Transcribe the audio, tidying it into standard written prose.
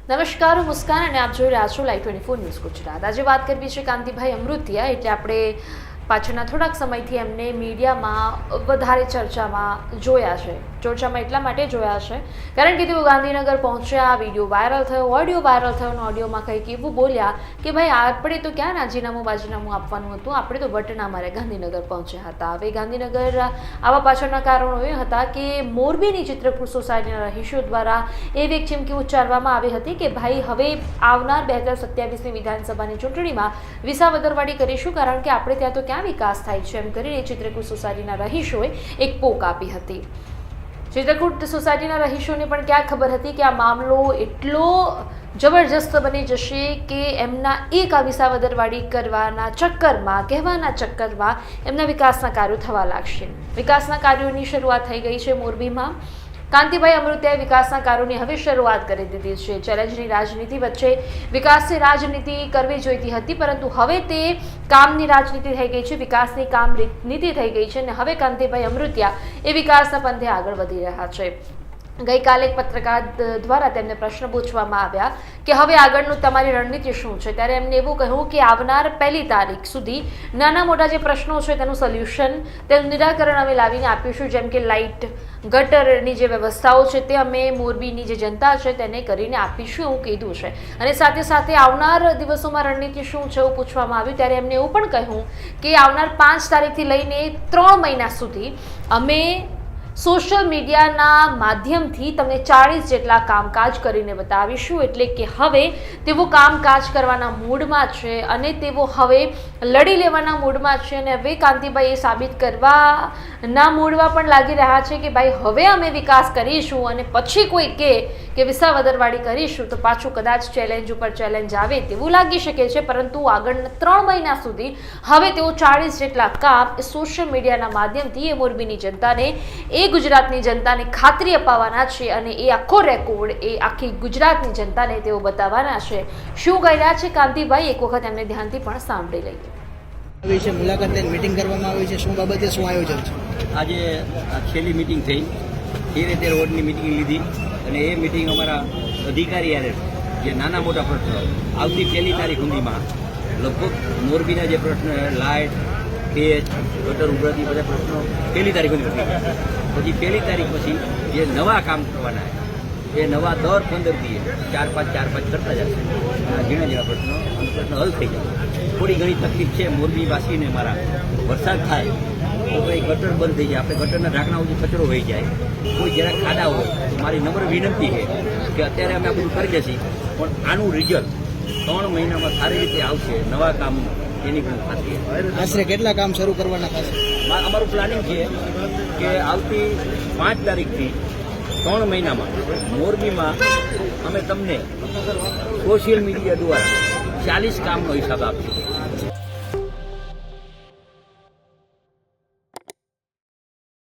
નમસ્કાર, હું મુસ્કાન અને આપ જોઈ રહ્યા છો લાઈવ 24 ન્યૂઝ ગુજરાત। આજે વાત કરવી છે કાંતિભાઈ અમૃતિયા, એટલે આપણે પાછળના થોડાક સમયથી એમને મીડિયામાં વધારે ચર્ચામાં જોયા છે। ચર્ચામાં એટલા માટે જોયા છે કારણ કે તેઓ ગાંધીનગર પહોંચ્યા, વિડીયો વાયરલ થયો, ઓડિયો વાયરલ થયો અને ઓડિયોમાં કંઈક એવું બોલ્યા કે ભાઈ આપણે તો ક્યાં રાજીનામું આપવાનું હતું, આપણે તો વટના મારે ગાંધીનગર પહોંચ્યા હતા। હવે ગાંધીનગર આવા પાછળના કારણો એ હતા કે મોરબીની ચિત્રકૂટ સોસાયટીના રહીશો દ્વારા એવી એક ચીમકી ઉચ્ચારવામાં આવી હતી કે ભાઈ હવે આવનાર 2027ની વિધાનસભાની ચૂંટણીમાં વિસાવદરવાડી કરીશું, કારણ કે આપણે ત્યાં તો ક્યાં વિકાસ થાય છે, એમ કરીને ચિત્રકૂટ સોસાયટીના રહીશોએ એક પોક આપી હતી। ચિત્રકૂટ સોસાયટીના રહીશોને પણ ક્યાં ખબર હતી કે આ મામલો એટલો જબરજસ્ત બની જશે કે એમના એક આ વિસાવદરવાડી કરવાના ચક્કરમાં, કહેવાના ચક્કરમાં એમના વિકાસના કાર્યો થવા લાગશે। વિકાસના કાર્યોની શરૂઆત થઈ ગઈ છે મોરબીમાં। કાંતિભાઈ અમૃતિયાએ વિકાસના કાર્યોની હવે શરૂઆત કરી દીધી છે। ચેલેન્જની રાજનીતિ વચ્ચે વિકાસની રાજનીતિ કરવી જોઈતી હતી, પરંતુ હવે તે કામની રાજનીતિ થઈ ગઈ છે, વિકાસની કામ નીતિ થઈ ગઈ છે અને હવે કાંતિભાઈ અમૃતિયા એ વિકાસના પંથે આગળ વધી રહ્યા છે। ગઈકાલે એક પત્રકાર દ્વારા તેમને પ્રશ્ન પૂછવામાં આવ્યા કે હવે આગળનું તમારી રણનીતિ શું છે, ત્યારે એમને એવું કહ્યું કે આવનાર 1 તારીખ સુધી નાના મોટા જે પ્રશ્નો છે તેનું સોલ્યુશન, તેનું નિરાકરણ અમે લાવીને આપીશું, જેમ કે લાઇટ, ગટરની જે વ્યવસ્થાઓ છે તે અમે મોરબીની જે જનતા છે તેને કરીને આપીશું એવું કીધું છે। અને સાથે સાથે આવનાર દિવસોમાં રણનીતિ શું છે એવું પૂછવામાં આવ્યું ત્યારે એમને એવું પણ કહ્યું કે આવનાર 5 તારીખથી લઈને 3 મહિના સુધી અમે સોશિયલ મીડિયાના માધ્યમથી તમને 40 જેટલા કામકાજ કરીને બતાવીશું। એટલે કે હવે તેઓ કામકાજ કરવાના મૂડમાં છે અને તેઓ હવે લડી લેવાના મૂડમાં છે અને હવે કાંતિભાઈ એ સાબિત કરવાના મૂડમાં પણ લાગી રહ્યા છે કે ભાઈ હવે અમે વિકાસ કરીશું અને પછી કોઈ કે વિસાવદરવાડી કરીશું તો પાછું કદાચ ચેલેન્જ ઉપર ચેલેન્જ આવે તેવું લાગી શકે છે, પરંતુ આગળના 3 મહિના સુધી હવે તેઓ 40 જેટલા કામ સોશિયલ મીડિયાના માધ્યમથી એ મોરબીની જનતાને, ગુજરાતની જનતાને ખાતરી અપાવવાના છે અને એ આખો રેકોર્ડ એ આખી ગુજરાતની જનતાને તેઓ બતાવવાના છે। શું કહી રહ્યા છે કાંતિભાઈ, એક વખત એમને ધ્યાનથી પણ સાંભળી લઈએ। વિશે મુલાકાત લઈને મીટિંગ કરવામાં આવી છે, શું બાબતે શું આયોજન છે? આજે છેલ્લી મીટિંગ થઈ, 13 વોર્ડની મીટિંગ લીધી અને એ મીટિંગ અમારા અધિકારી યારે જે નાના મોટા પ્રશ્નો આવતી 1 તારીખ સુધીમાં લગભગ મોરબીના જે પ્રશ્નો લાઇટ, પેચ, ગટર ઉભરાતી બધા પ્રશ્નો 1 તારીખ સુધી પછી 1 તારીખ પછી જે નવા કામ કરવાના એ નવા દર 15 દીએ 4-5 કરતા જશે। ઝીણા પ્રશ્નો હલ થઈ જાય। થોડી ઘણી તકલીફ છે મોરબીવાસીને, મારા વરસાદ થાય તો કોઈ ગટર બંધ થઈ જાય, આપણે ગટરના ઢાંકણા સુધી કચરો વહી જાય, કોઈ જરાક ખાડા હોય તો મારી નમ્ર વિનંતી છે કે અત્યારે અમે આ બધું કરી જશે, પણ આનું રિઝલ્ટ 3 મહિનામાં સારી રીતે આવશે નવા કામનું, એની પણ ખાતરી। આશરે કેટલા કામ શરૂ કરવાના થશે? અમારું પ્લાનિંગ છે કે આવતી 5 તારીખથી 3 મહિનામાં મોરબીમાં અમે તમને સોશિયલ મીડિયા દ્વારા 40 કામનો હિસાબ આપીશું।